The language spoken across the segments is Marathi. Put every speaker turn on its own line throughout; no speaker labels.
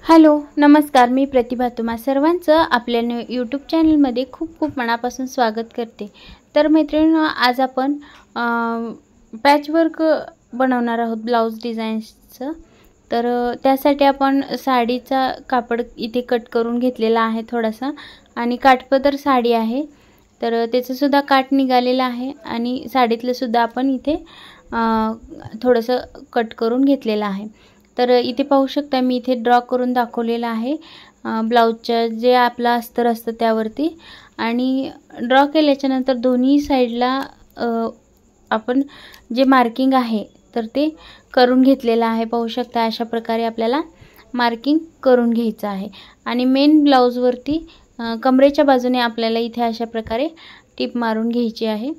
हॅलो नमस्कार, मी प्रतिभा तुम्हा सर्वांचं आपल्या यूट्यूब चॅनलमध्ये खूप खूप मनापासून स्वागत करते। तर मैत्रिणींनो, आज आपण पॅचवर्क बनवणार आहोत ब्लाउज डिझाईन्सचं। तर त्यासाठी आपण साडीचा कापड इथे कट करून घेतलेला आहे थोडासा, आणि काठपदर साडी आहे तर त्याचं सुद्धा काठ निघालेला आहे, आणि साडीतलं सुद्धा आपण इथे थोडंसं कट करून घेतलेलं आहे। तर इथे पाहू शकता मी इथे ड्रॉ करून दाखवलेला आहे ब्लाउजच्या जे आपला अस्तर असतं त्यावरती, आणि ड्रॉ केल्याच्या नंतर दोन्ही साइडला आपण जे मार्किंग आहे तर ते करून घेतलेलं आहे। पाहू शकता अशा प्रकारे आपल्याला मार्किंग करून घ्यायचं आहे, आणि मेन ब्लाउजवरती कमरेच्या बाजूने आपल्याला इथे अशा प्रकारे टिप मारून घ्यायची आहे।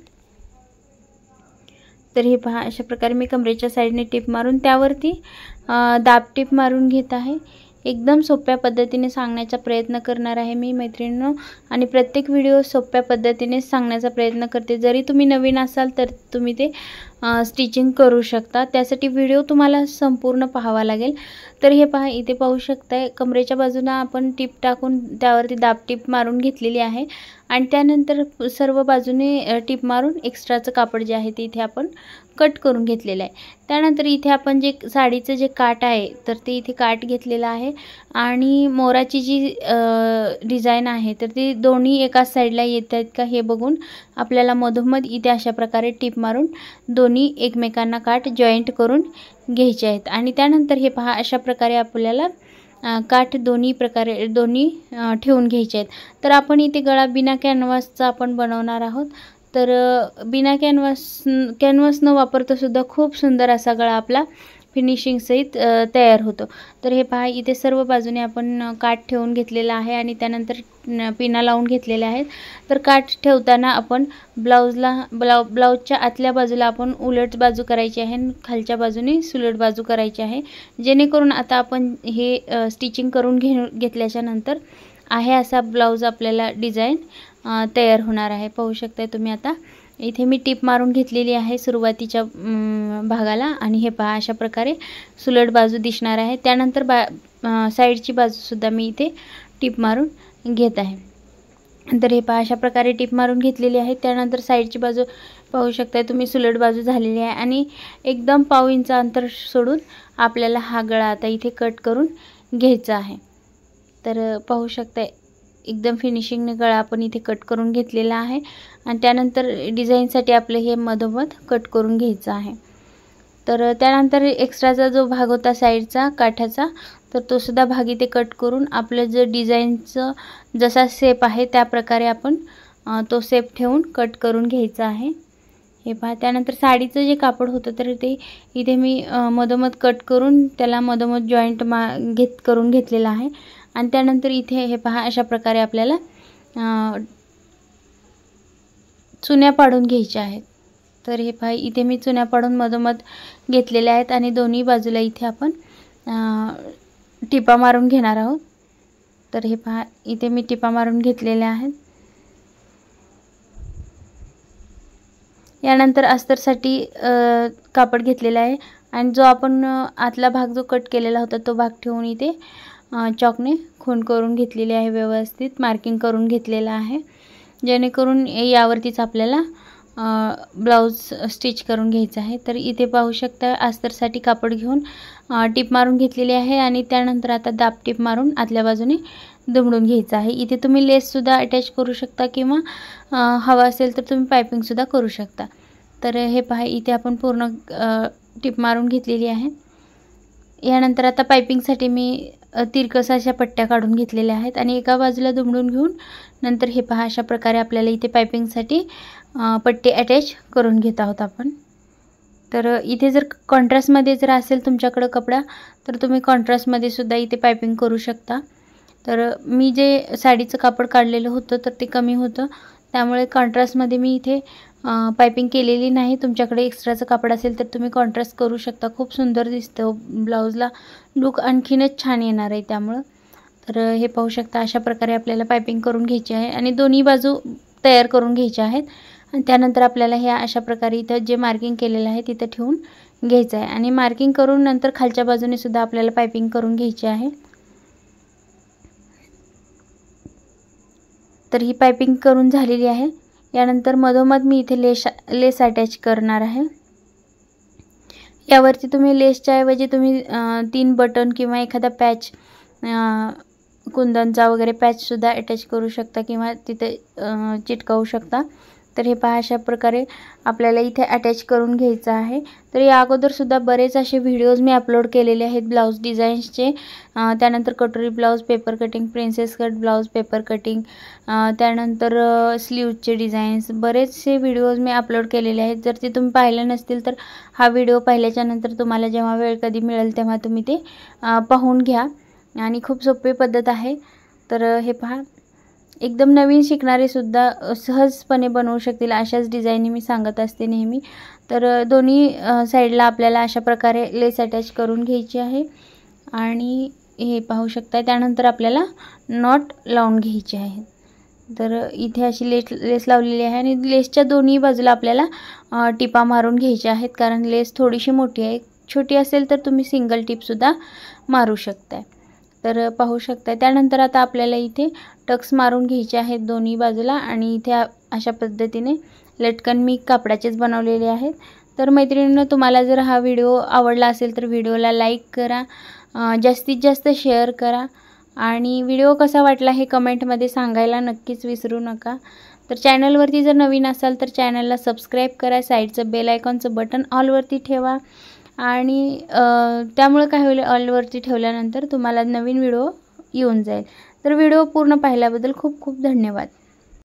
तर हे पहा, अशा प्रकारे मी कमरेच्या साइडने टिप मारून त्यावरती दाब टिप मारून घेत आहे। एकदम सोप्या पद्धतीने सांगण्याचा प्रयत्न करणार आहे मी मैत्रिणींनो, आणि प्रत्येक व्हिडिओ सोप्या पद्धतीने सांगण्याचा प्रयत्न करते। जरी तुम्ही नवीन असाल तर तुम्ही ते स्टिचिंग करू शकता, त्यासाठी व्हिडिओ तुम्हाला संपूर्ण पाहावा लागेल। तर हे पहा, इथे पाहू शकता कमरेच्या बाजूला आपण टिप टाकून त्यावरती दाब टिप मारून घेतलेली आहे, आणि त्यानंतर सर्व बाजूने टिप मारून एक्स्ट्राचं कापड जे आहे ते इथे आपण कट करून घेतलेलं आहे। त्यानंतर इथे आपण जे साडीचं जे काठ आहे तर ते इथे काठ घेतलेला आहे, आणि मोराची जी डिझाइन आहे तर ती दोन्ही एकाच साईडला येत आहेत का हे बघून आपल्याला मधोमध इथे अशा प्रकारे टिप मारून दोन्ही एकमेकांना काठ जॉईंट करून घ्यायचे आहेत। आणि त्यानंतर हे पहा, अशा प्रकारे आपल्याला काठ दोन्ही ठेवून घ्यायचे आहेत। तर आपण इथे गळा बिना कॅनव्हासचा आपण बनवणार आहोत। तर बिना कॅनव्हास न वापरता सुद्धा खूप सुंदर असा गळा आपला फिनिशिंग सहित तयार होतो। तर हे पहा, इथे सर्व बाजूने आपण काठ ठेवून घेतलेला आहे, आणि त्यानंतर पिना लावून घेतलेल्या आहेत। तर काठ ठेवताना आपण ब्लाउजच्या आतल्या बाजूला आपण उलट बाजू करायची आहे, खालच्या बाजूने सुलट बाजू करायची आहे, जेणेकरून आता आपण हे स्टिचिंग करून घेतल्याच्या नंतर आहे असा ब्लाउज आपल्याला डिझाइन तयार होणार आहे। पाहू शकता तुम्ही आता इथे मी टिप मारून घेतलेली आहे सुरुवातीच्या भागाला, आणि हे पहा अशा प्रकारे सुलट बाजू दिसणार आहे। त्यानंतर साइडची बाजू सुद्धा मी इथे टिप मारून घेत आहे। तर हे पहा, अशा प्रकारे टिप मारून घेतलेली आहे। त्यानंतर साइडची बाजू पाहू शकता तुम्ही सुलट बाजू झालेली आहे, आणि एकदम पाव इंच अंतर सोडून आपल्याला हा गळा आता इथे कट करून घ्यायचा आहे। तर पाहू शकता एकदम फिनिशिंगने गळा आपण इथे कट करून घेतलेला आहे, आणि त्यानंतर डिझाईनसाठी आपले हे मधोमध कट करून घ्यायचं आहे। तर त्यानंतर एक्स्ट्राचा जो भाग होता साइडचा काठाचा, तर तो सुद्धा भाग इथे कट करून आपलं जे डिझाईनचं जसा शेप आहे त्या प्रकारे आपण तो शेप ठेवून कट करून घ्यायचा आहे। हे पहा, त्यानंतर साडीचं जे कापड होतं तर ते इथे मी मधोमध कट करून त्याला मधोमध जॉईंट करून घेतलेला आहे, आणि त्यानंतर इथे हे पहा अशा प्रकारे आपल्याला चुन्या पाडून घ्यायच्या आहेत। तर हे पहा, इथे मी चुन्या पाडून मधोमध घेतलेल्या आहेत, आणि दोन्ही बाजूला इथे आपण टिपा मारून घेणार आहोत। तर हे पहा, इथे मी टिपा मारून घेतलेल्या आहेत। यानंतर अस्तरसाठी कापड घेतलेला आहे, आणि जो आपण आतला भाग जो कट केलेला होता तो भाग ठेवून इथे चॉकने खूण करून घेतलेली आहे, व्यवस्थित मार्किंग करून घेतलेला आहे, जेणेकरून यावरतीच आपल्याला ब्लाउज स्टिच करून घ्यायचा आहे। तर इथे पाहू शकता अस्तरसाठी कापड घेऊन टिप मारून घेतलेली आहे, आणि त्यानंतर आता दाब टिप मारून आतल्या बाजूने दुमडून घ्यायचं आहे। इथे तुम्ही लेस सुद्धा अटॅच करू शकता, किंवा हवा असेल तर तुम्ही पाइपिंग सुद्धा करू शकता। तर हे पहा, इथे आपण पूर्ण टिप मारून घेतलेली आहे। यानंतर आता पाइपिंगसाठी मी तिरकस अशा पट्ट्या काढून घेतलेल्या आहेत, आणि एका बाजूला दुमडून घेऊन नंतर हे पहा अशा प्रकारे आपल्याला इथे पाइपिंगसाठी पट्टी अटॅच करून घेत आहोत आपण। तर इथे जर कॉन्ट्रास्टमध्ये जर असेल तुमच्याकडे कपडा तर तुम्ही कॉन्ट्रास्टमध्ये सुद्धा इथे पाइपिंग करू शकता। तर मी जे साडीचं कापड काढलेलं होतं तर ते कमी होतं, त्यामुळे कॉन्ट्रास्टमध्ये मी इथे पाइपिंग केलेली नाही। तुमच्याकडे एक्स्ट्राचं कापड असेल तर तुम्ही कॉन्ट्रास्ट करू शकता, खूप सुंदर दिसतं, ब्लाउजला लुक आणखीनच छान येणार आहे त्यामुळे। तर हे पाहू शकता अशा प्रकारे आपल्याला पाइपिंग करून घ्यायची आहे, आणि दोन्ही बाजू तयार करून घ्यायच्या आहेत, आणि त्यानंतर आपल्याला ह्या अशा प्रकारे इथं जे मार्किंग केलेलं आहे तिथं ठेवून घ्यायचं आहे, आणि मार्किंग करून नंतर खालच्या बाजूने सुद्धा आपल्याला पाइपिंग करून घ्यायची आहे। तर ही पायपिंग करून झालेली आहे. यानंतर मधोमध मी इथे लेस अटॅच करणार आहे. यावरती तुम्ही लेसच्या ऐवजी तुम्ही 3 बटन किंवा एखादा पॅच, कुंदनचा वगैरे पॅचसुद्धा अटॅच करू शकता किंवा तिथे चिटकवू शकता. तर हे पहा, अशा प्रकारे आपल्याला इथे अटॅच करून घ्यायचं आहे. तर या अगोदरसुद्धा बरेच असे व्हिडिओज मी अपलोड केलेले आहेत ब्लाऊज डिझाईन्सचे. त्यानंतर कटोरी blouse, paper cutting, princess cut blouse, paper cutting, त्यानंतर स्लीव्जचे डिझाईन्स, बरेचसे व्हिडिओज मी अपलोड केलेले आहेत. जर ते तुम्ही पाहिले नसतील तर हा व्हिडिओ पाहिल्याच्यानंतर तुम्हाला जेव्हा वेळ कधी मिळेल तेव्हा तुम्ही ते पाहून घ्या. आणि खूप सोपी पद्धत आहे. तर हे पहा, एकदम नवीन शिकणारे सुद्धा सहजपणे बनवू शकतील अशाच डिझाईन मी सांगत असते नेहमी. तर दोन्ही साईडला आपल्याला अशा प्रकारे लेस अटॅच करून घ्यायची आहे. आणि हे पाहू शकता, त्यानंतर आपल्याला नॉट लावून घ्यायची आहे. तर इथे अशी लेस लावलेली आहे आणि लेसच्या दोन्ही बाजूला आपल्याला टिपा मारून घ्यायच्या आहेत, कारण लेस थोडीशी मोठी आहे. छोटी असेल तर तुम्ही सिंगल टिपसुद्धा मारू शकताय. तर पाहू शकता. त्यानंतर आता आपल्याला इथे टक्स मारून घ्यायचे आहेत दोन्ही बाजूला. आणि इथे अशा पद्धतीने लटकन मी कापडाचेच बनवलेले आहेत. तर मैत्रिणींनो, तुम्हाला जर हा व्हिडिओ आवडला असेल तर व्हिडिओला लाईक करा, जास्तीत जास्त शेअर करा आणि व्हिडिओ कसा वाटला हे कमेंटमध्ये सांगायला नक्कीच विसरू नका. तर चॅनलवरती जर नवीन असाल तर चॅनलला सबस्क्राईब करा, साईडचं बेल आयकॉनचं बटन ऑलवरती ठेवा. आणि त्यामुळे काय होईल, ऑलवरती ठेवल्यानंतर तुम्हाला नवीन व्हिडिओ येऊन जाईल. तर व्हिडिओ पूर्ण पाहिल्याबद्दल खूप खूप धन्यवाद.